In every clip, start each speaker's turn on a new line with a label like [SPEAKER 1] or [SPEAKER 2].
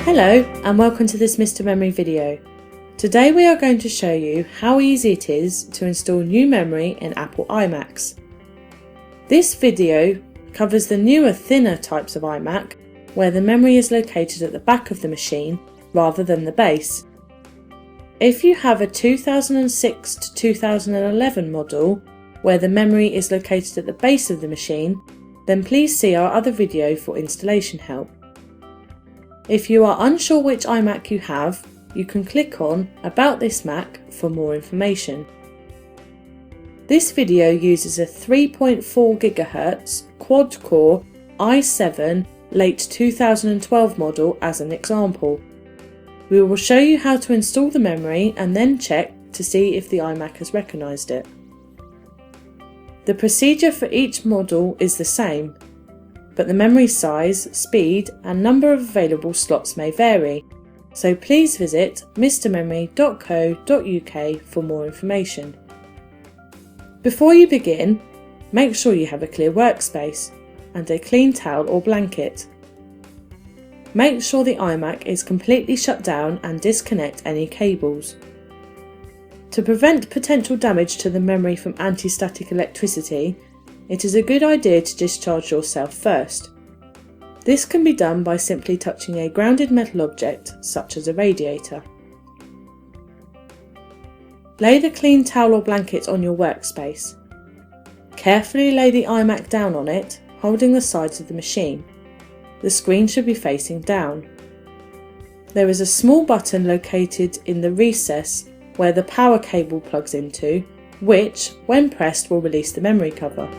[SPEAKER 1] Hello and welcome to this Mr. Memory video. Today we are going to show you how easy it is to install new memory in Apple iMacs. This video covers the newer, thinner types of iMac where the memory is located at the back of the machine rather than the base. If you have a 2006 to 2011 model where the memory is located at the base of the machine, then please see our other video for installation help. If you are unsure which iMac you have, you can click on About this Mac for more information. This video uses a 3.4 GHz quad-core i7 late 2012 model as an example. We will show you how to install the memory and then check to see if the iMac has recognised it. The procedure for each model is the same, but the memory size, speed and number of available slots may vary, so please visit mrmemory.co.uk for more information. Before you begin, make sure you have a clear workspace and a clean towel or blanket. Make sure the iMac is completely shut down and disconnect any cables. To prevent potential damage to the memory from anti-static electricity, it is a good idea to discharge yourself first. This can be done by simply touching a grounded metal object such as a radiator. Lay the clean towel or blanket on your workspace. Carefully lay the iMac down on it, holding the sides of the machine. The screen should be facing down. There is a small button located in the recess where the power cable plugs into, which, when pressed, will release the memory cover.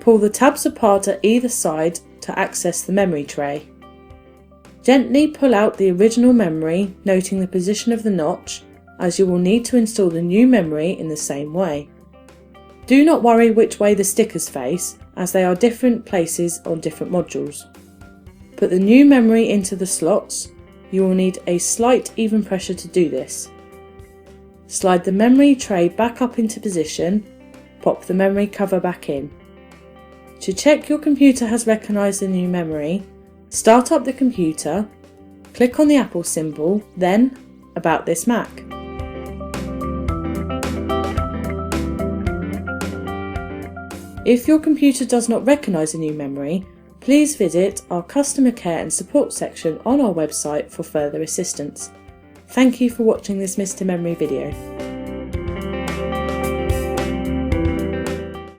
[SPEAKER 1] Pull the tabs apart at either side to access the memory tray. Gently pull out the original memory, noting the position of the notch, as you will need to install the new memory in the same way. Do not worry which way the stickers face, as they are different places on different modules. Put the new memory into the slots. You will need a slight even pressure to do this. Slide the memory tray back up into position, pop the memory cover back in. To check your computer has recognised the new memory, start up the computer, click on the Apple symbol, then About this Mac. If your computer does not recognise the new memory, please visit our customer care and support section on our website for further assistance. Thank you for watching this Mr. Memory video.